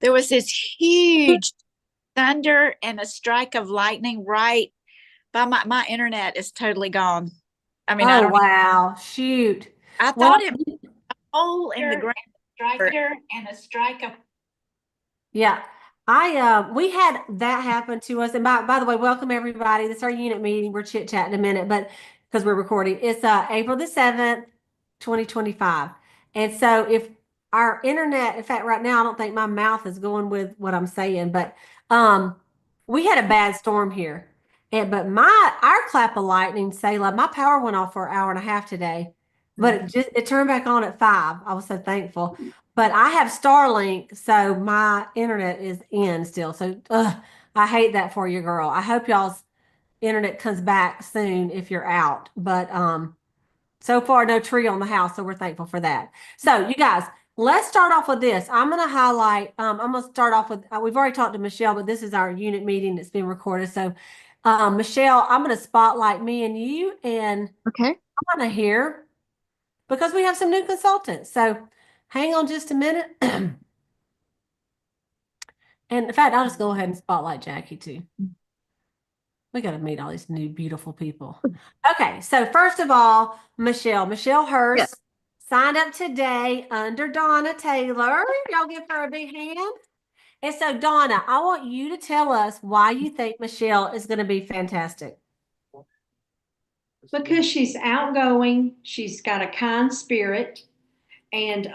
There was this huge thunder and a strike of lightning right by my internet is totally gone. I mean, I Oh, don't wow. Shoot. I Well, thought it was a hole in the ground. Striker and a strike of yeah. We had that happen to us. And by the way, welcome everybody. This is our unit meeting. We're chit-chatting a minute, but because we're recording. It's April the 7th, 2025. And so if our internet, in fact, right now I don't think my mouth is going with what I'm saying, but um we had a bad storm here. And but our clap of lightning, Selah, my power went off for an hour and a half today, but it turned back on at 5. I was so thankful. But I have Starlink, so my internet is in still. So I hate that for you, girl. I hope y'all's internet comes back soon if you're out. But so far no tree on the house, so we're thankful for that. So you guys, let's start off with this. I'm going to highlight. I'm going to start off with. We've already talked to Michelle, but this is our unit meeting that's being recorded. So Michelle, I'm going to spotlight me and you, and Okay. I'm going to hear because we have some new consultants. So hang on just a minute. And in fact, I'll just go ahead and spotlight Jackie too. We got to meet all these new beautiful people. Okay, so first of all, Michelle Yes. Hurst signed up today under Donna Taylor. Y'all give her a big hand. And so, Donna, I want you to tell us why you think Michelle is going to be fantastic. Because she's outgoing, she's got a kind spirit, and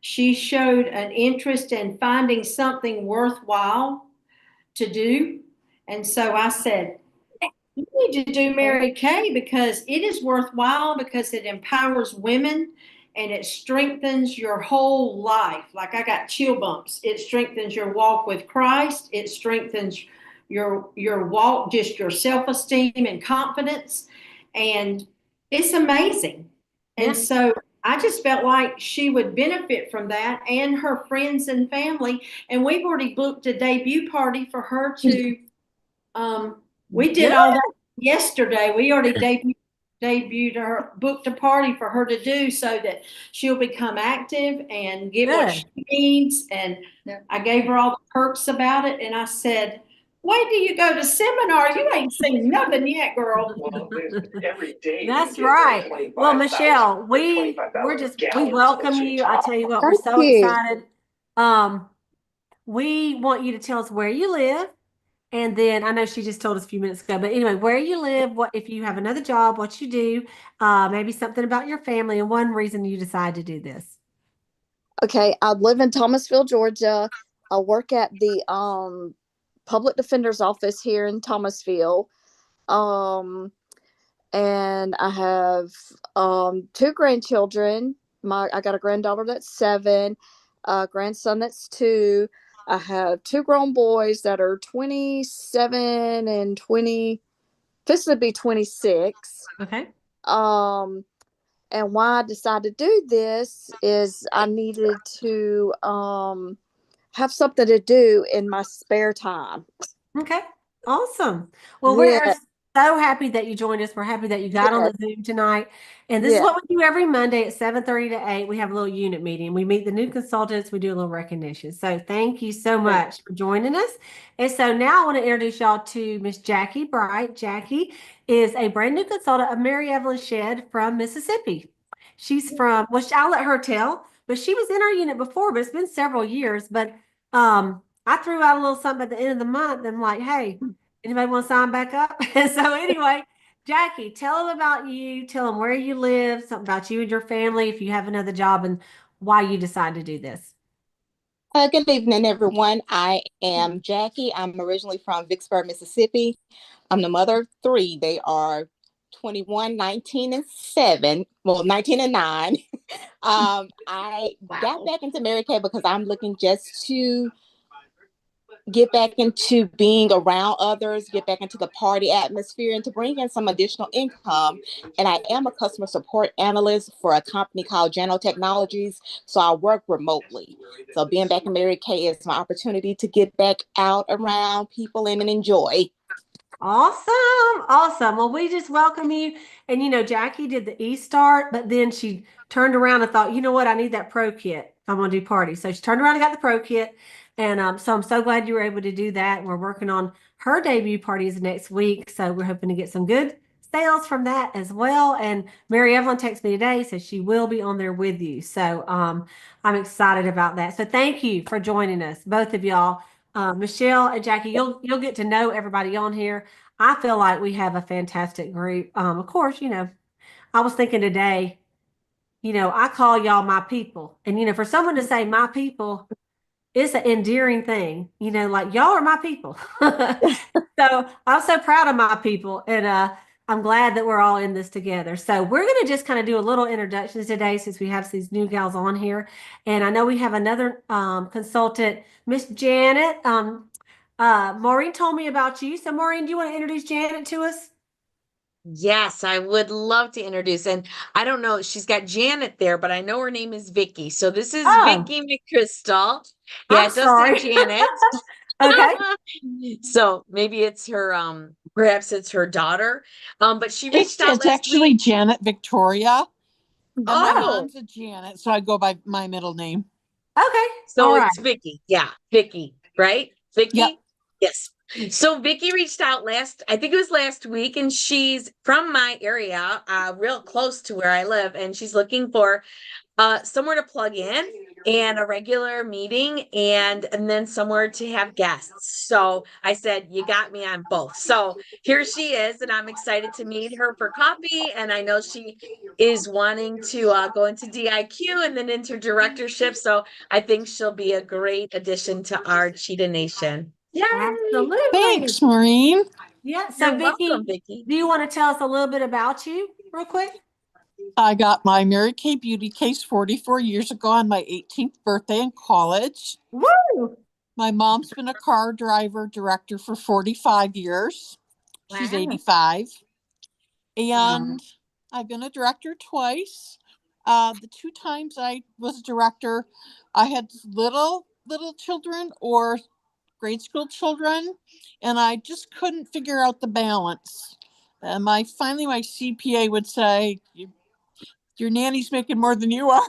she showed an interest in finding something worthwhile to do. And so I said, you need to do Mary Kay because it is worthwhile because it empowers women and it strengthens your whole life. Like I got chill bumps. It strengthens your walk with Christ. It strengthens your walk, just your self-esteem and confidence. And it's amazing. And Yeah. so I just felt like she would benefit from that and her friends and family. And we've already booked a debut party for her to we did Good. all that yesterday. We already debuted her, booked a party for her to do so that she'll become active and get what Good. she needs. And I gave her all the perks about it. And I said, wait till you go to seminar. You ain't seen nothing yet, girl. Well, every day we That's get like right. Well, 25,000 Michelle, or we're 25,000 just we gallons of welcome sweet you. I tar. tell you what, we're Thank so you. excited. We want you to tell us where you live. And then I know she just told us a few minutes ago, but anyway, where you live, what if you have another job, what you do, maybe something about your family, and one reason you decide to do this. Okay, I live in Thomasville, Georgia. I work at the public defender's office here in Thomasville. Um and I have two grandchildren. I got a granddaughter that's 7, a grandson that's 2. I have 2 grown boys that are 27 and 20, this would be 26. Okay. Um, and why I decided to do this is I needed to have something to do in my spare time. Okay. Awesome. Well, we are Yeah, so happy that you joined us. We're happy that you got on yeah, the Zoom tonight. And this is yeah. what we do every Monday at 7:30 to 8. We have a little unit meeting. We meet the new consultants. We do a little recognition. So thank you so much for joining us. And so now I want to introduce y'all to Miss Jackie Bright. Jackie is a brand new consultant of Mary Evelyn Shedd from Mississippi. She's from, well, I'll let her tell, but she was in our unit before, but it's been several years. But I threw out a little something at the end of the month. And I'm like, hey, anybody want to sign back up? And so anyway, Jackie, tell them about you. Tell them where you live, something about you and your family, if you have another job, and why you decide to do this. Good evening, everyone. I am Jackie. I'm originally from Vicksburg, Mississippi. I'm the mother of 3. They are 21, 19, and 7. Well, 19 and 9. I got back into Mary Kay because I'm looking just to get back into being around others, get back into the party atmosphere, and to bring in some additional income. And I am a customer support analyst for a company called Jano Technologies. So I work remotely. So being back in Mary Kay is my opportunity to get back out around people and enjoy. Awesome. Awesome. Well, we just welcome you. And Jackie did the e-start, but then she turned around and thought, you know what? I need that pro kit if I'm going to do parties. So she turned around and got the pro kit. And so I'm so glad you were able to do that. We're working on her debut parties next week. So we're hoping to get some good sales from that as well. And Mary Evelyn texted me today, so she will be on there with you. So I'm excited about that. So thank you for joining us, both of y'all. Michelle and Jackie, you'll get to know everybody on here. I feel like we have a fantastic group. Of course, I was thinking today, I call y'all my people. And, for someone to say my people, it's an endearing thing, like y'all are my people. So I'm so proud of my people. And I'm glad that we're all in this together. So we're going to just kind of do a little introductions today since we have these new gals on here. And I know we have another consultant, Miss Janet. Maureen told me about you. So Maureen, do you want to introduce Janet to us? Yes, I would love to introduce. And I don't know, she's got Janet there, but I know her name is Vicky. So this is Oh, Vicky McChrystal. Yeah, I'm it does say sorry. Janet. Okay. So maybe it's her, perhaps it's her daughter. But she reached out It's last actually week. Janet Victoria, and my Oh, Oh, mom's a Janet, so I go by my middle name. okay. All so right. it's Vicky. Yeah, Vicky, right? Yep. Vicky? Yes. So Vicky reached out I think it was last week, and she's from my area, real close to where I live, and she's looking for somewhere to plug in and a regular meeting and then somewhere to have guests. So I said, you got me on both. So here she is, and I'm excited to meet her for coffee. And I know she is wanting to go into DIQ and then into directorship. So I think she'll be a great addition to our Cheetah Nation. Yay! Absolutely. Thanks, Maureen. Yeah. So You're Vicky, welcome, Vicky. do you want to tell us a little bit about you real quick? I got my Mary Kay beauty case 44 years ago on my 18th birthday in college. Woo! My mom's been a car driver director for 45 years. She's Wow. 85. And I've been a director twice. The two times I was a director, I had little children or grade school children, and I just couldn't figure out the balance. And my CPA would say, your nanny's making more than you are.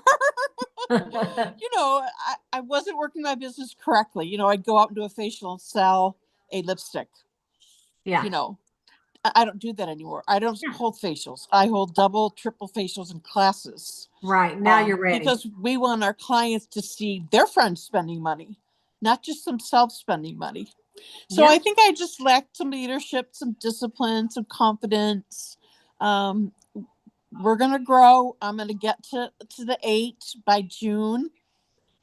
I wasn't working my business correctly. I'd go out and do a facial and sell a lipstick. Yeah. I don't do that anymore. I don't hold facials. I hold double, triple facials in classes. Right. Now you're ready. Because we want our clients to see their friends spending money, not just themselves spending money. So Yeah. I think I just lacked some leadership, some discipline, some confidence. We're going to grow. I'm going to get to the 8 by June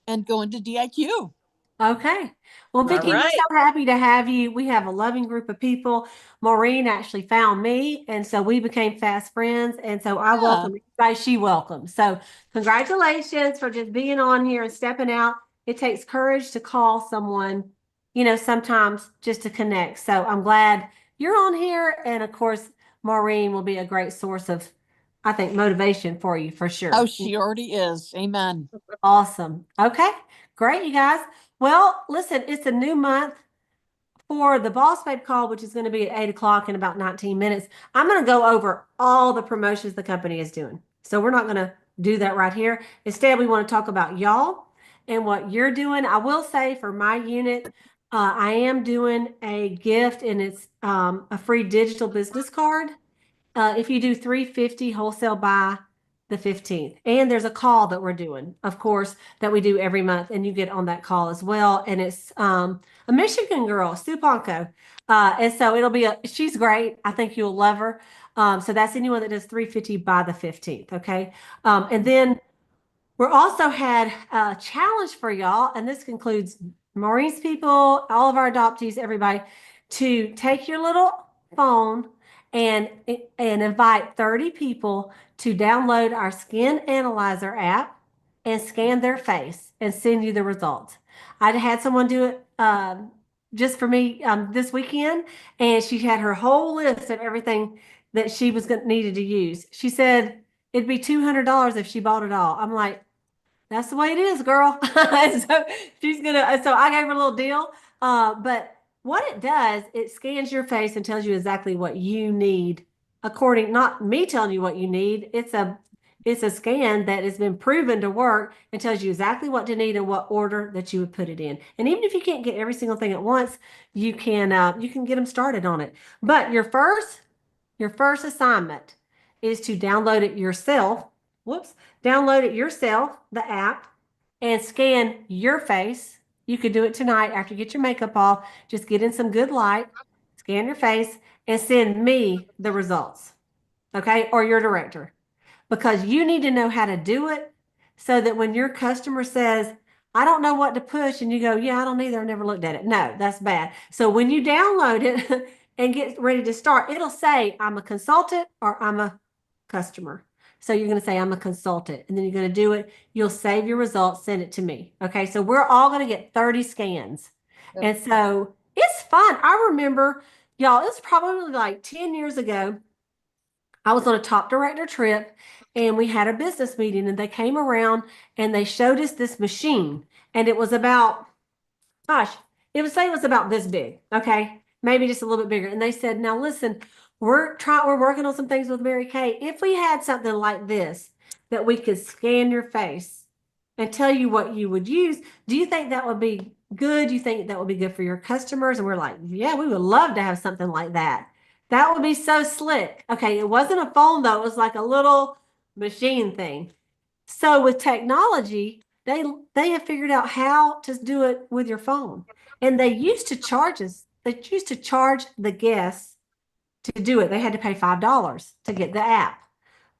and go into DIQ. Okay. Well, All Vicki, we're right. so happy to have you. We have a loving group of people. Maureen actually found me, and so we became fast friends. And so I welcome everybody she welcomes. So congratulations for just being on here and stepping out. It takes courage to call someone, sometimes just to connect. So I'm glad you're on here. And of course, Maureen will be a great source of, I think, motivation for you for sure. Oh, she already is. Amen. Awesome. Okay. Great, you guys. Well, listen, it's a new month for the Boss Babe call, which is going to be at 8 o'clock in about 19 minutes. I'm going to go over all the promotions the company is doing. So we're not going to do that right here. Instead, we want to talk about y'all and what you're doing. I will say for my unit, I am doing a gift, and it's a free digital business card. If you do 350 wholesale by the 15th. And there's a call that we're doing, of course, that we do every month, and you get on that call as well. And it's a Michigan girl, Sue Ponko. And so she's great. I think you'll love her. So that's anyone that does 350 by the 15th. Okay. And then we're also had a challenge for y'all, and this concludes Maureen's people, all of our adoptees, everybody, to take your little phone and invite 30 people to download our Skin Analyzer app and scan their face and send you the results. I had someone do it just for me this weekend, and she had her whole list of everything that she was needed to use. She said it'd be $200 if she bought it all. I'm like, that's the way it is, girl. So so I gave her a little deal. But what it does, it scans your face and tells you exactly what you need according, not me telling you what you need. It's a scan that has been proven to work and tells you exactly what to need and what order that you would put it in. And even if you can't get every single thing at once, you can get them started on it. But your first assignment is to download it yourself. Whoops, download it yourself, the app, and scan your face. You could do it tonight after you get your makeup off. Just get in some good light, scan your face, and send me the results. Okay, or your director, because you need to know how to do it so that when your customer says, I don't know what to push, and you go, yeah, I don't either, I've never looked at it. No, that's bad. So when you download it and get ready to start, it'll say, I'm a consultant or I'm a customer. So you're going to say, I'm a consultant, and then you're going to do it. You'll save your results, send it to me. Okay, so we're all going to get 30 scans. And so it's fun. I remember, y'all, it's probably like 10 years ago. I was on a top director trip and we had a business meeting, and they came around and they showed us this machine, and it was about, gosh, it was about this big. Okay. Maybe just a little bit bigger. And they said, now listen, we're working on some things with Mary Kay. If we had something like this that we could scan your face and tell you what you would use, do you think that would be good? Do you think that would be good for your customers? And we're like, yeah, we would love to have something like that. That would be so slick. Okay, it wasn't a phone though. It was like a little machine thing. So with technology, they have figured out how to do it with your phone. And they used to charge us. They used to charge the guests to do it. They had to pay $5 to get the app.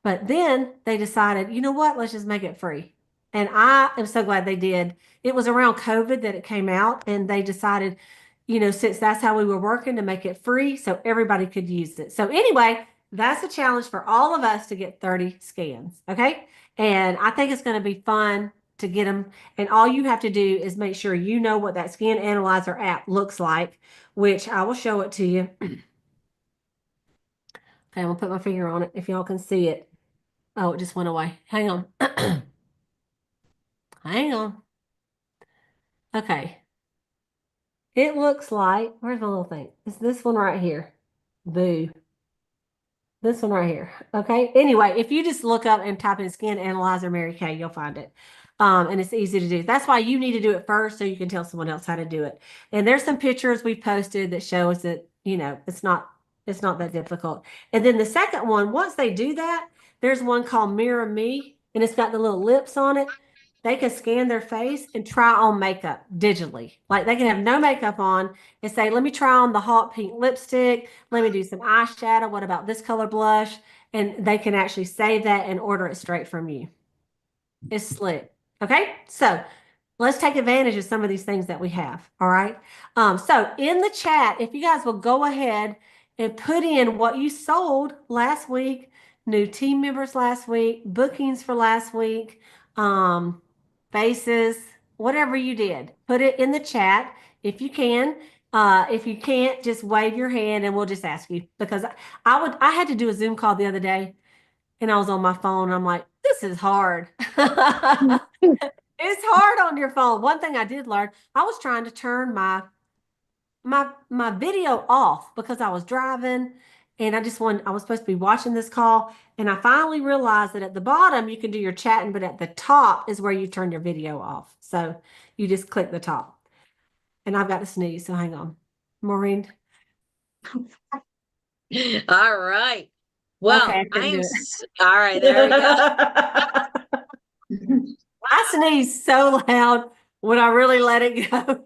But then they decided, you know what? Let's just make it free. And I am so glad they did. It was around COVID that it came out, and they decided, since that's how we were working, to make it free so everybody could use it. So anyway, that's a challenge for all of us to get 30 scans. Okay. And I think it's going to be fun to get them. And all you have to do is make sure you know what that scan analyzer app looks like, which I will show it to you. Okay, I'm gonna put my finger on it if y'all can see it. Oh, it just went away. Hang on. Hang on. Okay. It looks like, where's my little thing? It's this one right here. Boo. This one right here. Okay. Anyway, if you just look up and type in Skin Analyzer Mary Kay, you'll find it. And it's easy to do. That's why you need to do it first so you can tell someone else how to do it. And there's some pictures we posted that show us that, it's not that difficult. And then the second one, once they do that, there's one called Mirror Me, and it's got the little lips on it. They can scan their face and try on makeup digitally. Like they can have no makeup on and say, let me try on the hot pink lipstick. Let me do some eyeshadow. What about this color blush? And they can actually save that and order it straight from you. It's slick. Okay. So let's take advantage of some of these things that we have. All right. So in the chat, if you guys will go ahead and put in what you sold last week, new team members last week, bookings for last week, faces, whatever you did, put it in the chat if you can. If you can't, just wave your hand and we'll just ask you, because I had to do a Zoom call the other day and I was on my phone and I'm like, this is hard. It's hard on your phone. One thing I did learn, I was trying to turn my video off because I was driving and I was supposed to be watching this call. And I finally realized that at the bottom, you can do your chatting, but at the top is where you turn your video off. So you just click the top. And I've got to sneeze, so hang on. Maureen. All right. Well, Okay, all right, there we go. I sneeze so loud when I really let it go.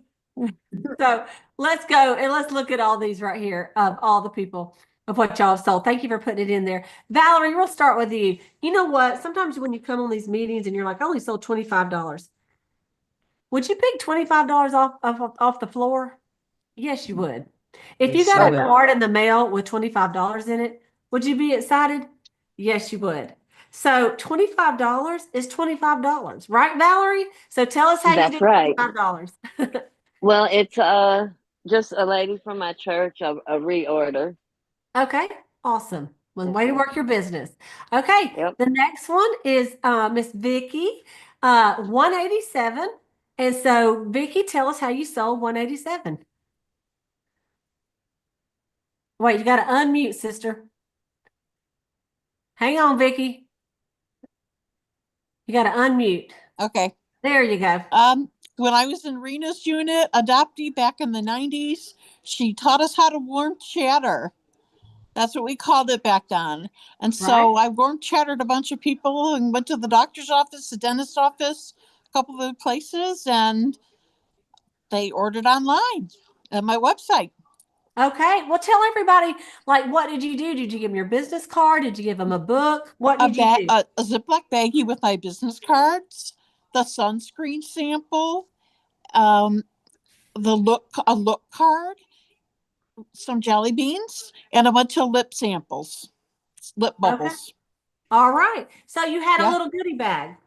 So let's go and let's look at all these right here of all the people of what y'all have sold. Thank you for putting it in there. Valerie, we'll start with you. You know what? Sometimes when you come on these meetings and you're like, I only sold $25. Would you pick $25 off the floor? Yes, you would. If you got a card in the mail with $25 in it, would you be excited? Yes, you would. So $25 is $25, right, Valerie? So tell us how you That's did right. $25. Well, it's just a lady from my church, a reorder. Okay, awesome. One way to work your business. Okay, Yep. the next one is Miss Vicky, 187. And so, Vicky, tell us how you sold 187. Wait, you got to unmute, sister. Hang on, Vicky. You got to unmute. Okay. There you go. When I was in Rena's unit, adoptee back in the 90s, she taught us how to warm chatter. That's what we called it back then. And so I warm chattered a bunch of people and went to the doctor's office, the dentist's office, a couple of places, and they ordered online at my website. Okay. Well, tell everybody, like, what did you do? Did you give them your business card? Did you give them a book? What did you do? A Ziploc baggie with my business cards, the sunscreen sample, a look card, some jelly beans, and a bunch of lip samples, lip bubbles. Okay. All right. So you had a Yeah. little goodie bag.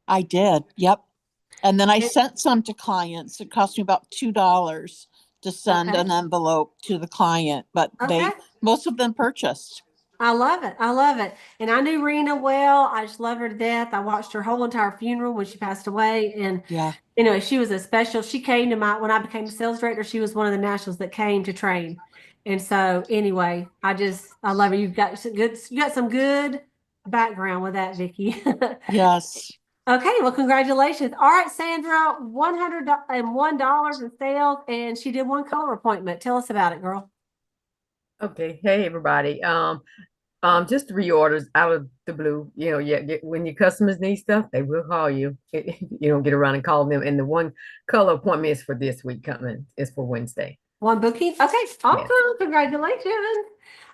I did. Yep. And then I sent some to clients. It cost me about $2 to send an envelope to the client, but most of them purchased. I love it. I love it. And I knew Rena well. I just love her to death. I watched her whole entire funeral when she passed away. And anyway, she was she came to when I became sales director, she was one of the nationals that came to train. And so anyway, I love her. You got some good background with that, Vicki. Yes. Okay, well, congratulations. All right, Sandra, $101 in sales, and she did one color appointment. Tell us about it, girl. Okay. Hey, everybody. Just reorders out of the blue. When your customers need stuff, they will call you. You don't get around and call them. And the one color appointment is for this week coming. It's for Wednesday. One booking? Okay, awesome. Yes. Congratulations.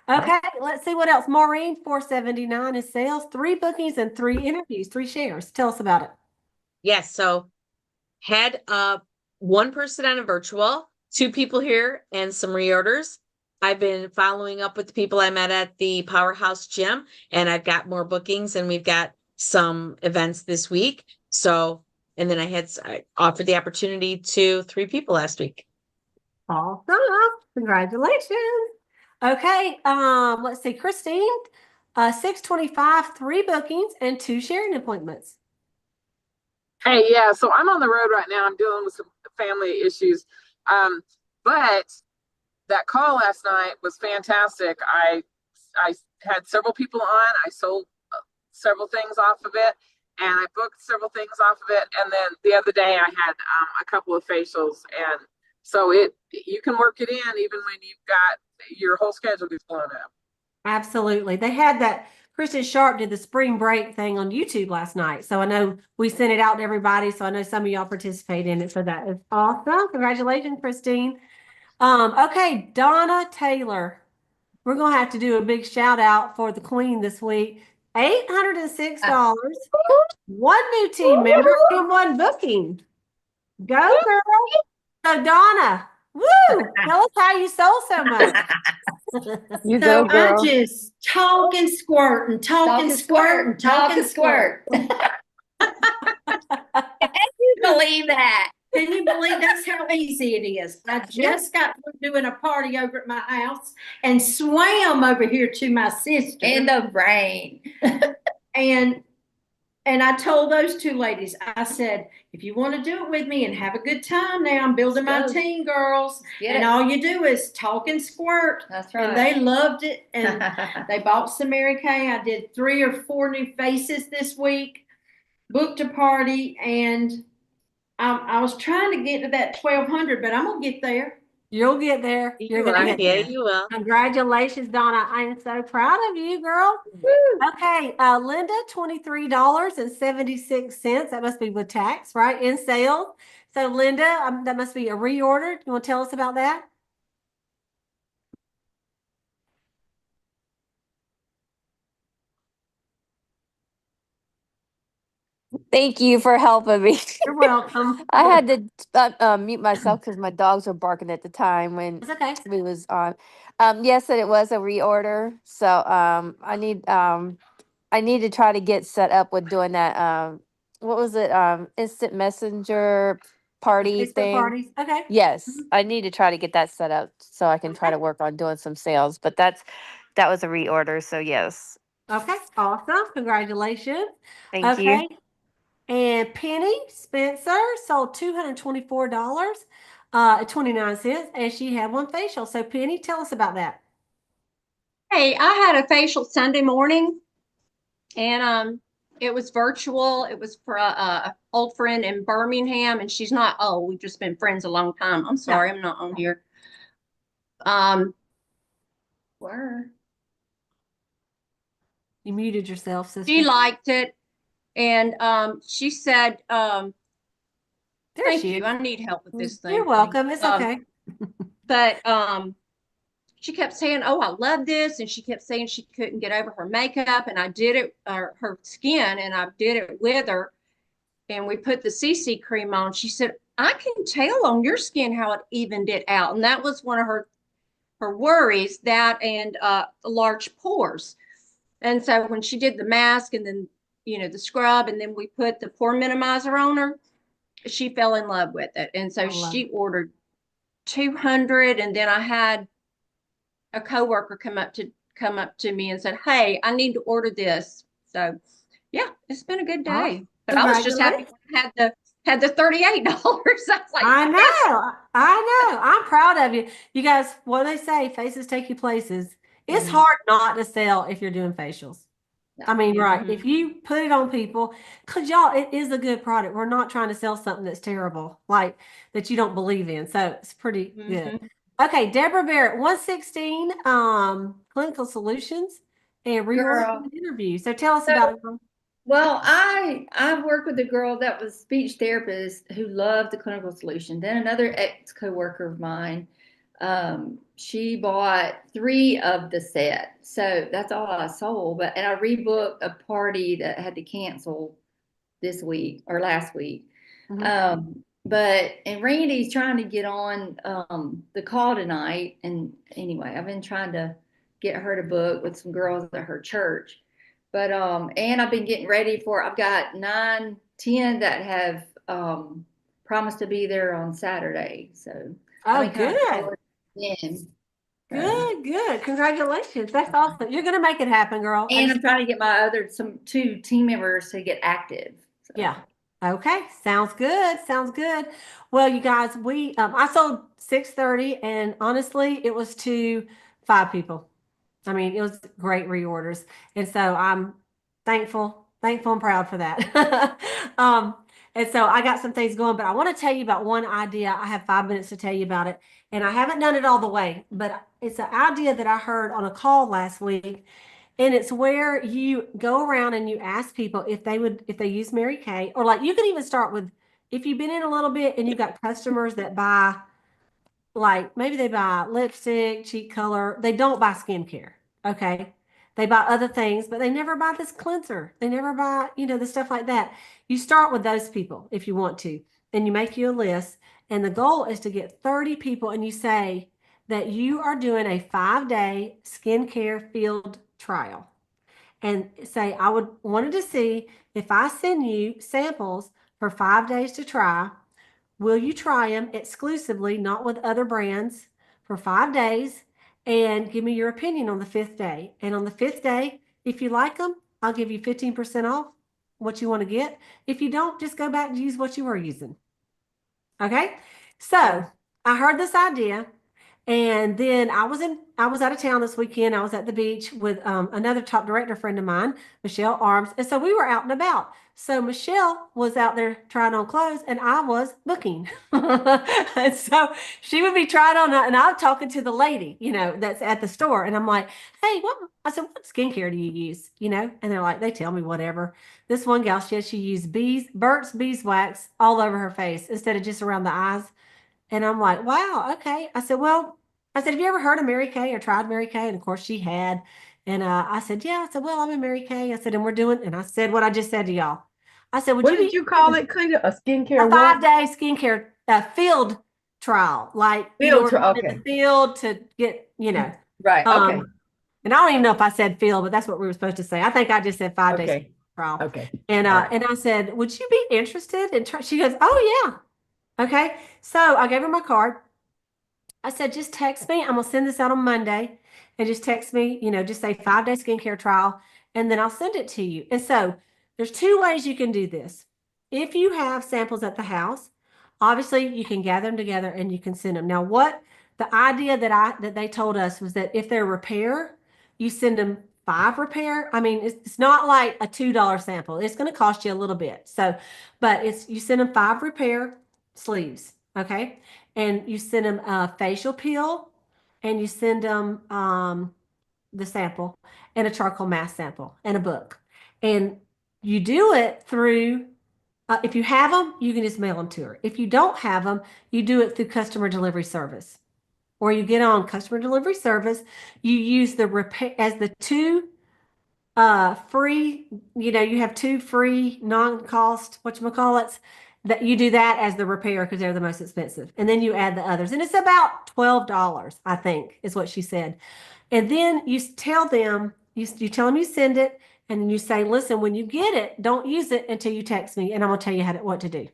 Okay, let's see what else. Maureen, $479 in sales, 3 bookings and 3 interviews, 3 shares. Tell us about it. Yes. So had 1 person on a virtual, 2 people here, and some reorders. I've been following up with the people I met at the Powerhouse Gym, and I've got more bookings, and we've got some events this week. So, and then I offered the opportunity to 3 people last week. Awesome. Congratulations. Okay. Let's see. Christine, 625, 3 bookings and 2 sharing appointments. Hey, yeah. So I'm on the road right now. I'm dealing with some family issues. But that call last night was fantastic. I had several people on. I sold several things off of it, and I booked several things off of it. And then the other day I had a couple of facials, and so you can work it in even when you've got your whole schedule gets blown up. Absolutely. They had that. Kristen Sharp did the spring break thing on YouTube last night. So I know we sent it out to everybody. So I know some of y'all participate in it. So that is awesome. Congratulations, Christine. Okay, Donna Taylor. We're going to have to do a big shout out for the queen this week. $806. 1 new team member and 1 booking. Go, girl. So Donna, woo! Tell us how you sold so much. You go, girl. I just talk and squirt and talk and squirt and talk and squirt. Can you believe that? Can you believe that's how easy it is? I just got through doing a party over at my house and swam over here to my sister. In the rain. And I told those 2 ladies, I said, if you want to do it with me and have a good time now, I'm building my team, girls. And all you do is talk and squirt. That's right. And they loved it. And they bought some Mary Kay. I did 3 or 4 new faces this week, booked a party, and I was trying to get to that 1,200, but I'm going to get there. You'll get there. You're going to get there. You will. Congratulations, Donna. I am so proud of you, girl. Woo. Okay, Linda, $23.76. That must be with tax, right? In sales. So, Linda, that must be a reorder. You want to tell us about that? Thank you for helping me. You're welcome. I had to mute myself because my dogs were barking at the time when we was on. Yes, and it was a reorder. So I need to try to get set up with doing that. What was it? Instant messenger party thing. Parties. Okay. Yes, I need to try to get that set up so I can try to work on doing some sales. But that was a reorder. So yes. Okay. Awesome. Congratulations. Thank you. And Penny Spencer sold $224 at 29 cents, and she had 1 facial. So Penny, tell us about that. Hey, I had a facial Sunday morning, and It was virtual. It was for a old friend in Birmingham, and she's not old. We've just been friends a long time. I'm sorry, I'm not on here. Where? You muted yourself, sister. She liked it, and she said, "Thank you. I need help with this thing." You're welcome. It's okay. But she kept saying, "Oh, I love this," and she kept saying she couldn't get over her makeup, and I did it, her skin, and I did it with her, and we put the CC cream on. She said, "I can tell on your skin how it evened it out," and that was one of her worries, that and large pores. And so when she did the mask and then, the scrub, and then we put the pore minimizer on her, she fell in love with it. And so she ordered 200. And then I had a coworker come up to me and said, "Hey, I need to order this." So yeah, it's been a good day. But I was just happy when I had the $38. I was like, I know. I'm proud of you. You guys, what they say, faces take you places. It's hard not to sell if you're doing facials. I mean, right. If you put it on people, because y'all, it is a good product. We're not trying to sell something that's terrible, like that you don't believe in. So it's pretty good. Okay, Deborah Barrett, 116 Clinical Solutions and reorder interview. So tell us about it. Well, I worked with a girl that was speech therapist who loved the Clinical Solution. Then another ex-coworker of mine, she bought 3 of the set. So that's all I sold. And I rebooked a party that had to cancel this week or last week. And Randy's trying to get on the call tonight. And anyway, I've been trying to get her to book with some girls at her church. But and I've been getting ready I've got 9, 10 that have promised to be there on Saturday. So good. Good. Congratulations. That's awesome. You're gonna make it happen, girl. And I'm trying to get my 2 team members to get active. So. Yeah. Okay. Sounds good. Well, you guys, I sold 630, and honestly, it was to 5 people. I mean, it was great reorders. And so I'm thankful and proud for that. And so I got some things going, but I want to tell you about one idea. I have 5 minutes to tell you about it. And I haven't done it all the way, but it's an idea that I heard on a call last week. And it's where you go around and you ask people if they use Mary Kay, or like you can even start with, if you've been in a little bit and you've got customers that buy, like maybe they buy lipstick, cheek color, they don't buy skincare. Okay. They buy other things, but they never buy this cleanser. They never buy, the stuff like that. You start with those people if you want to, and you make you a list. And the goal is to get 30 people, and you say that you are doing a 5-day skincare field trial. And say, I wanted to see if I send you samples for 5 days to try. Will you try them exclusively, not with other brands, for 5 days, and give me your opinion on the 5th day? And on the 5th day, if you like them, I'll give you 15% off what you want to get. If you don't, just go back and use what you were using. Okay? So I heard this idea, and then I was out of town this weekend. I was at the beach with another top director friend of mine, Michelle Arms. And so we were out and about. So Michelle was out there trying on clothes, and I was booking. And so she would be trying on, and I'm talking to the lady, that's at the store. And I'm like, "Hey, I said, what skincare do you use?" And they're like, they tell me whatever. This one gal said she used Burt's beeswax all over her face instead of just around the eyes. And I'm like, wow, okay. I said, have you ever heard of Mary Kay or tried Mary Kay? And of course she had. And I said, yeah. I said, well, I'm in Mary Kay. I said, and we're doing, and I said what I just said to y'all. I said, what did you call it, Cleta? A skincare a 5-day skincare field trial. Like field trial, okay. In the field to get, Right. Okay. And I don't even know if I said field, but that's what we were supposed to say. I think I just said 5 days trial. Okay. And and I said, would you be interested in try? She goes, oh yeah. Okay. So I gave her my card. I said, just text me. I'm going to send this out on Monday, and just text me, just say 5-day skincare trial, and then I'll send it to you. And so there's 2 ways you can do this. If you have samples at the house, obviously you can gather them together and you can send them. Now, what the idea that they told us was that if they're repair, you send them 5 repair. I mean, it's not like a $2 sample. It's going to cost you a little bit. So, but you send them 5 repair sleeves, okay? And you send them a facial peel, and you send them the sample and a charcoal mask sample and a book. And you do it through, if you have them, you can just mail them to her. If you don't have them, you do it through customer delivery service. Or you get on customer delivery service, you use the repair as the 2 free, you have 2 free non-cost, whatchamacallits, that you do that as the repair because they're the most expensive. And then you add the others. And it's about $12, I think, is what she said. And then you tell them, you tell them you send it, and then you say, listen, when you get it, don't use it until you text me, and I'm gonna tell you what to do.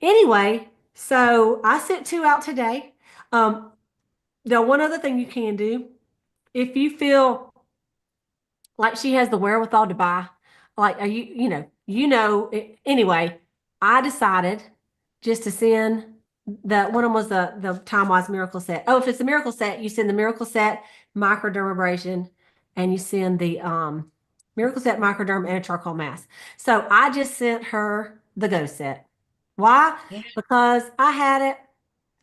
Anyway, so I sent 2 out today. Now, one other thing you can do, if you feel like she has the wherewithal to buy, like, are anyway, I decided just to send one of them was the Time-Wise Miracle Set. Oh, if it's a Miracle Set, you send the Miracle Set microdermabrasion, and you send the Miracle Set microderm and a charcoal mask. So I just sent her the Go Set. Why? Yeah. Because I had it.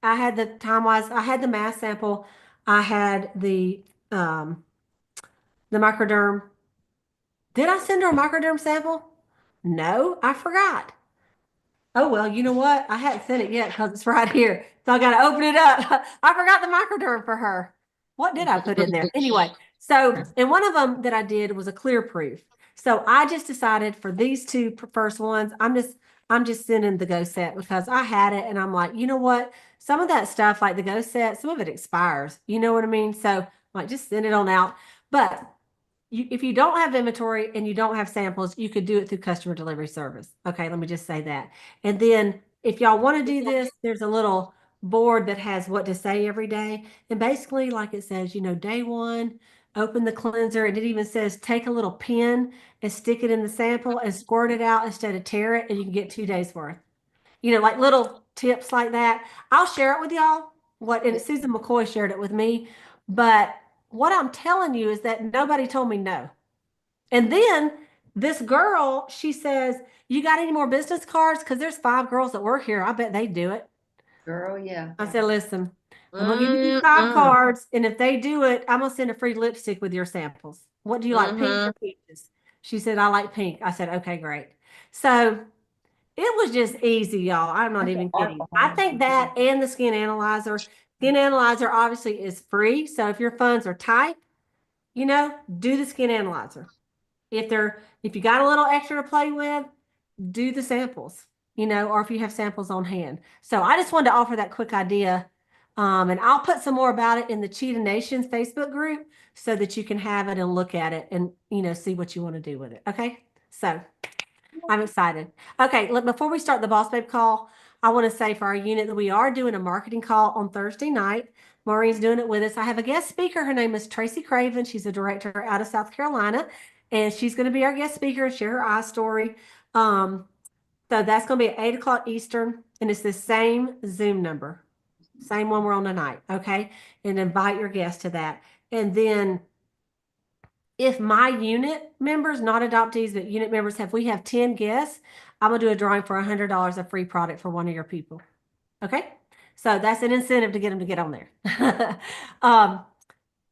I had the Time-Wise, I had the mask sample, I had the microderm. Did I send her a microderm sample? No, I forgot. Oh, well, you know what? I hadn't sent it yet because it's right here. So I got to open it up. I forgot the microderm for her. What did I put in there? Anyway, so, and one of them that I did was a clear proof. So I just decided for these 2 first ones, I'm just sending the Go Set because I had it, and I'm like, you know what? Some of that stuff, like the Go Set, some of it expires. You know what I mean? So like, just send it on out. But if you don't have inventory and you don't have samples, you could do it through customer delivery service. Okay, let me just say that. And then if y'all want to do this, there's a little board that has what to say every day. And basically, like it says, day 1, open the cleanser. And it even says, take a little pin and stick it in the sample and squirt it out instead of tear it. And you can get 2 days worth. Like little tips like that. I'll share it with y'all. And Susan McCoy shared it with me. But what I'm telling you is that nobody told me no. And then this girl, she says, you got any more business cards? Because there's 5 girls that work here. I bet they do it. Girl, yeah. I said, listen, I'm going to give you these 5 cards. And if they do it, I'm going to send a free lipstick with your samples. What do you like, pink or peaches? She said, I like pink. I said, okay, great. So it was just easy, y'all. I'm not even kidding. I think that and the Skin Analyzer. Skin Analyzer obviously is free. So if your funds are tight, do the Skin Analyzer. If you got a little extra to play with, do the samples, or if you have samples on hand. So I just wanted to offer that quick idea. And I'll put some more about it in the Cheetah Nations Facebook group so that you can have it and look at it and, see what you want to do with it. Okay. So I'm excited. Okay, look, before we start the Boss Babe call, I want to say for our unit that we are doing a marketing call on Thursday night. Maureen's doing it with us. I have a guest speaker. Her name is Tracy Craven. She's a director out of South Carolina, and she's going to be our guest speaker and share her eye story. So that's going to be at 8 o'clock Eastern, and it's the same Zoom number, same one we're on tonight. Okay, and invite your guests to that. And then if my unit members, not adoptees, but unit members, we have 10 guests, I'm going to do a drawing for $100 of free product for one of your people. Okay. So that's an incentive to get them to get on there.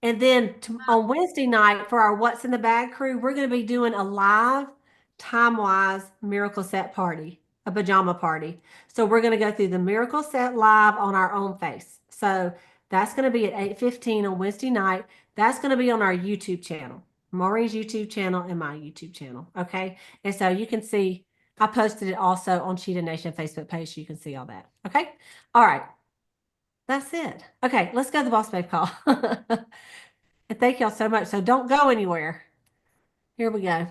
And then on Wednesday night for our What's in the Bag crew, we're going to be doing a live Time-Wise Miracle Set party, a pajama party. So we're going to go through the Miracle Set live on our own face. So that's going to be at 8:15 on Wednesday night. That's going to be on our YouTube channel, Maureen's YouTube channel and my YouTube channel. Okay. And so you can see, I posted it also on Cheetah Nation Facebook page. So you can see all that. Okay. All right. That's it. Okay. Let's go to the Boss Babe call. And thank y'all so much. So don't go anywhere. Here we go.